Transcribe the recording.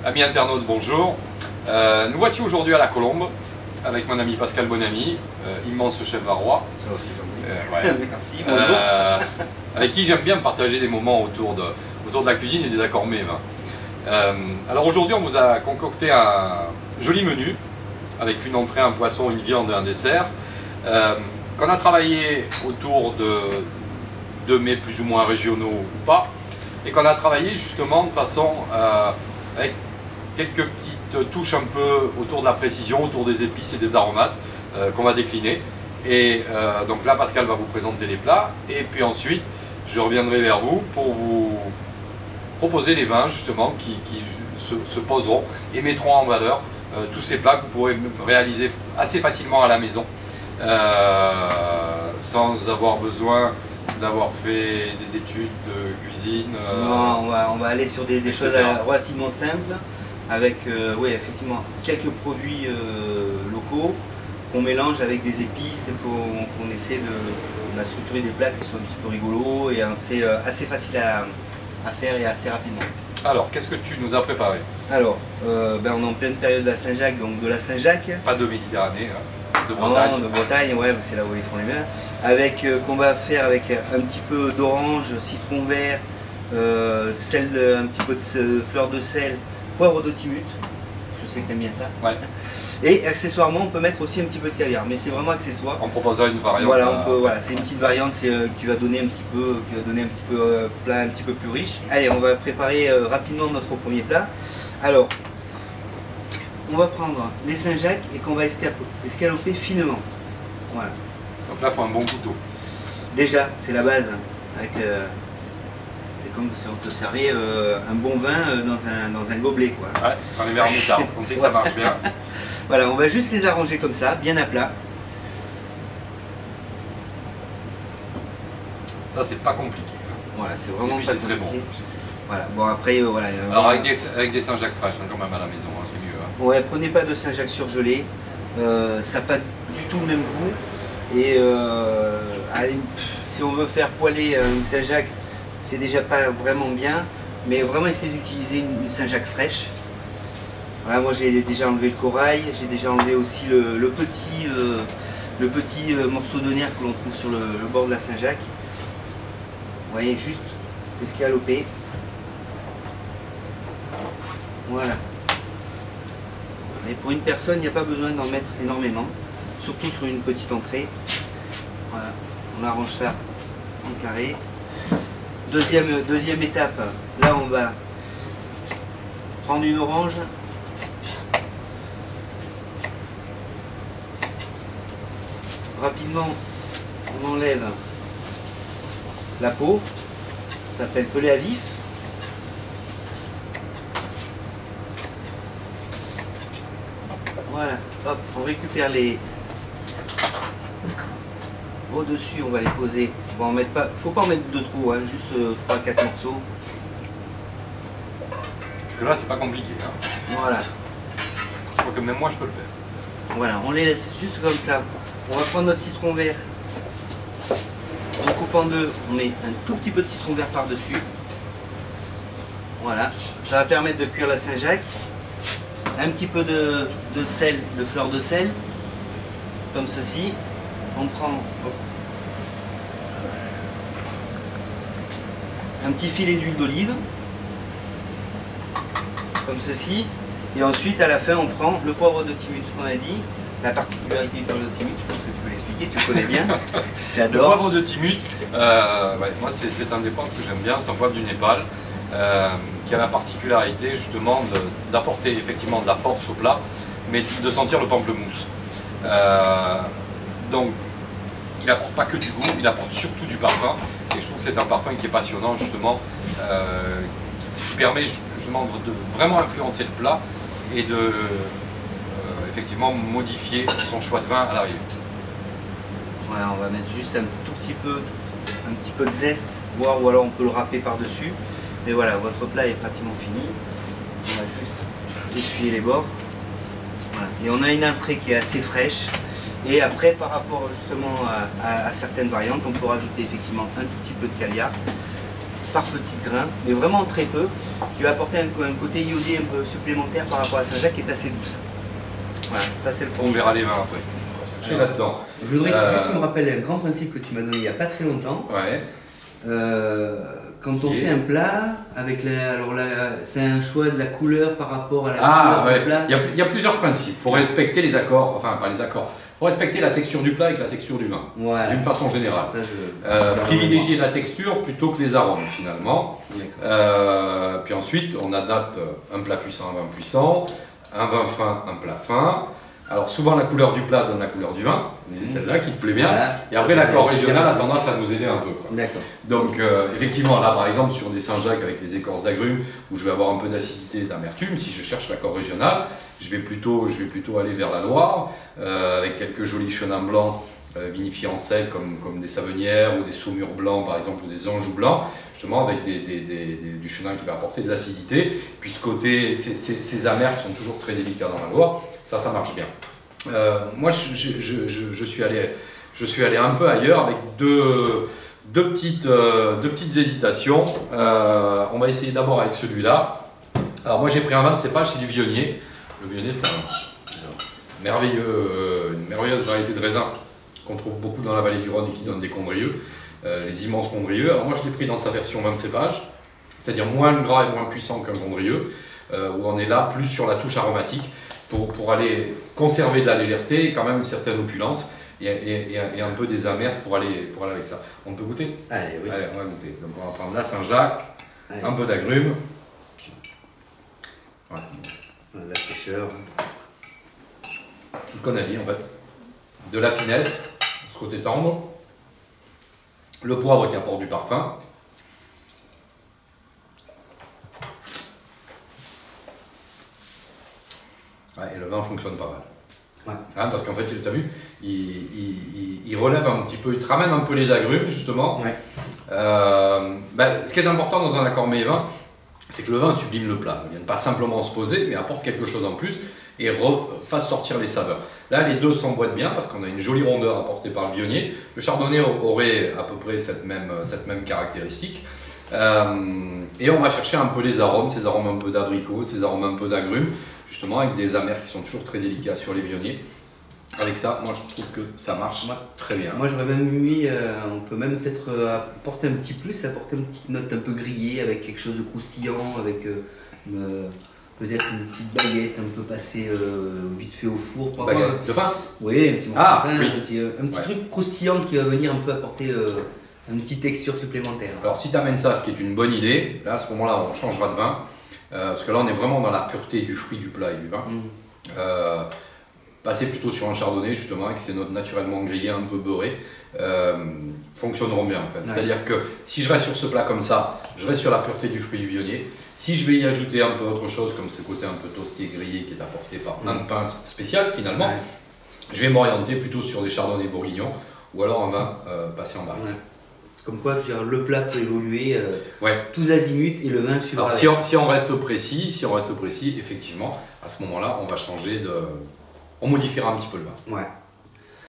Amis internautes, bonjour. Nous voici aujourd'hui à la Colombe avec mon ami Pascal Bonamy, immense chef varois. Ça aussi, j'en dis. Merci, bonjour. Avec qui j'aime bien partager des moments autour de la cuisine et des accords mets vins. Alors aujourd'hui, on vous a concocté un joli menu avec une entrée, un poisson, une viande et un dessert qu'on a travaillé autour de mets plus ou moins régionaux ou pas, et qu'on a travaillé justement de façon avec quelques petites touches un peu autour de la précision, autour des épices et des aromates qu'on va décliner. Et donc là, Pascal va vous présenter les plats, et puis ensuite je reviendrai vers vous pour vous proposer les vins justement qui se poseront et mettront en valeur tous ces plats que vous pourrez réaliser assez facilement à la maison sans avoir besoin d'avoir fait des études de cuisine. Non, on va aller sur des choses relativement simples avec oui, effectivement quelques produits locaux qu'on mélange avec des épices et qu'on essaie de structurer des plats qui sont un petit peu rigolos et assez faciles à faire et assez rapidement. Alors, qu'est-ce que tu nous as préparé? Alors, on est en pleine période de la Saint-Jacques, donc de la Saint-Jacques. Pas de Méditerranée, hein, de Bretagne. Non, de Bretagne, ouais, c'est là où ils font les vins. Avec qu'on va faire avec un petit peu d'orange, citron vert, sel, un petit peu de fleur de sel, poivre de Timut. Je sais que tu aimes bien ça. Ouais. Et accessoirement, on peut mettre aussi un petit peu de caviar, mais c'est vraiment accessoire. En proposant une variante. Voilà, voilà, c'est une petite variante qui va donner un petit peu, plat un petit peu plus riche. Allez, on va préparer rapidement notre premier plat. Alors, on va prendre les Saint-Jacques et qu'on va escaloper finement. Voilà. Donc là, il faut un bon couteau. Déjà, c'est la base. C'est comme si on te servait un bon vin dans un gobelet, quoi. Ouais, dans les verres en métal. On sait que ça marche bien. Voilà, on va juste les arranger comme ça, bien à plat. Ça, c'est pas compliqué. Voilà, c'est vraiment et puis pas c'est très bon. Voilà, bon après, voilà. Alors avec des Saint-Jacques fraîches, hein, quand même à la maison, hein, c'est mieux. Hein. Ouais, prenez pas de Saint-Jacques surgelé, ça n'a pas du tout le même goût. Et allez, si on veut faire poêler une Saint-Jacques, c'est déjà pas vraiment bien, mais vraiment essayer d'utiliser une Saint-Jacques fraîche. Voilà, moi j'ai déjà enlevé le corail, j'ai déjà enlevé aussi le petit morceau de nerf que l'on trouve sur le bord de la Saint-Jacques. Vous voyez, juste escaloper. Voilà. Et pour une personne, il n'y a pas besoin d'en mettre énormément, surtout sur une petite entrée. Voilà, on arrange ça en carré. Deuxième étape, là on va prendre une orange. Rapidement, on enlève la peau, ça s'appelle pelé à vif. Voilà, hop, on récupère les au-dessus, on va les poser. On va en mettre pas, faut pas en mettre de trop, hein, juste 3-4 morceaux. Jusque là, c'est pas compliqué. Hein. Voilà. Je crois que même moi, je peux le faire. Voilà, on les laisse juste comme ça. On va prendre notre citron vert. On coupe en deux, on met un tout petit peu de citron vert par-dessus. Voilà, ça va permettre de cuire la Saint-Jacques. Un petit peu de sel, de fleur de sel, comme ceci. On prend un petit filet d'huile d'olive, comme ceci. Et ensuite, à la fin, on prend le poivre de Timut, ce qu'on a dit. La particularité du poivre de Timut, je pense que tu peux l'expliquer, tu le connais bien. J'adore. Le poivre de Timut, ouais, moi c'est un des poivres que j'aime bien, c'est un poivre du Népal, qui a la particularité justement d'apporter effectivement de la force au plat, mais de sentir le pamplemousse. Donc il n'apporte pas que du goût, il apporte surtout du parfum, et je trouve que c'est un parfum qui est passionnant justement, qui permet justement de vraiment influencer le plat et de effectivement modifier son choix de vin à l'arrivée. Voilà, on va mettre juste un petit peu de zeste, voire ou alors on peut le râper par-dessus. Mais voilà, votre plat est pratiquement fini. On va juste essuyer les bords. Voilà. Et on a une entrée qui est assez fraîche. Et après, par rapport justement à certaines variantes, on peut rajouter effectivement un tout petit peu de caviar. par petits grains, mais vraiment très peu, qui va apporter un côté iodé un peu supplémentaire par rapport à Saint-Jacques qui est assez douce. Voilà, ça c'est le On verra les vins après. Je suis là-dedans. Je voudrais que juste me rappelles un grand principe que tu m'as donné il n'y a pas très longtemps. Ouais. Quand on fait un plat, avec c'est un choix de la couleur par rapport à la couleur du plat. Il y a plusieurs principes. Il faut respecter les accords, enfin pas les accords. Il faut respecter la texture du plat avec la texture du vin, voilà. D'une façon générale. Privilégier la texture plutôt que les arômes finalement. Puis ensuite, on adapte un plat puissant, un vin puissant, un vin fin, un plat fin. Alors souvent la couleur du plat donne la couleur du vin, c'est celle-là qui te plaît bien. Voilà. Et après l'accord régional a tendance à nous aider un peu. D'accord. Donc effectivement là par exemple sur des Saint-Jacques avec des écorces d'agrumes où je vais avoir un peu d'acidité et d'amertume, si je cherche l'accord régional, je vais plutôt aller vers la Loire avec quelques jolis chenins blancs vinifiés en sel comme des Savenières ou des Saumurs blancs par exemple ou des Anjou blancs. Justement avec du chenin qui va apporter de l'acidité, puis ce côté, ces amers sont toujours très délicats dans la Loire, ça marche bien. Moi je suis allé un peu ailleurs avec deux petites hésitations. On va essayer d'abord avec celui-là. Alors moi j'ai pris un vin de cépage, c'est du Viognier. Le Viognier c'est une merveilleuse variété de raisin qu'on trouve beaucoup dans la vallée du Rhône et qui donne des Condrieux. Les immenses Condrieux. Alors moi je l'ai pris dans sa version vin de cépage, c'est-à-dire moins gras et moins puissant qu'un Condrieux, où on est là plus sur la touche aromatique pour aller conserver de la légèreté et quand même une certaine opulence et un peu des amers pour aller avec ça. On peut goûter? Allez, oui. Allez, on va goûter. Donc on va prendre la Saint-Jacques, un peu d'agrumes. Voilà. La fraîcheur. Tout ce qu'on a dit en fait. De la finesse, ce côté tendre. Le poivre qui apporte du parfum. Ouais, et le vin fonctionne pas mal. Ouais. Hein, parce qu'en fait, tu as vu, il relève un petit peu, il te ramène un peu les agrumes justement. Ouais. Ce qui est important dans un accord mets et vin, c'est que le vin sublime le plat. Il ne vient pas simplement se poser, mais apporte quelque chose en plus et fasse sortir les saveurs. Là, les deux s'emboîtent bien parce qu'on a une jolie rondeur apportée par le Viognier. Le Chardonnay aurait à peu près cette même caractéristique. Et on va chercher un peu les arômes, ces arômes un peu d'abricot, ces arômes un peu d'agrumes, justement avec des amers qui sont toujours très délicats sur les Viogniers. Avec ça, moi je trouve que ça marche très bien. Moi j'aurais même mis, on peut même peut-être apporter un petit plus, apporter une petite note un peu grillée avec quelque chose de croustillant, avec peut-être une petite baguette un peu passée vite fait au four. Baguette de pain? Oui, un petit morceau de pain, oui. un petit truc croustillant qui va venir un peu apporter une petite texture supplémentaire. Alors si tu amènes ça, ce qui est une bonne idée, là à ce moment-là on changera de vin, parce que là on est vraiment dans la pureté du fruit, du plat et du vin. Passer plutôt sur un chardonnay justement avec ses notes naturellement grillées, un peu beurrées, fonctionneront bien en fait. Ouais. C'est-à-dire que si je reste sur ce plat comme ça, je reste sur la pureté du fruit du Viognier. Si je vais y ajouter un peu autre chose comme ce côté un peu toasté grillé qui est apporté par un pain spécial finalement, je vais m'orienter plutôt sur des chardonnays bourguignons ou alors un vin passé en barrique. Ouais. Comme quoi, je veux dire, le plat peut évoluer tous azimuts et le vin suivra. Alors si on reste précis, effectivement, à ce moment-là, on va changer de... On modifiera un petit peu le vin. Ouais.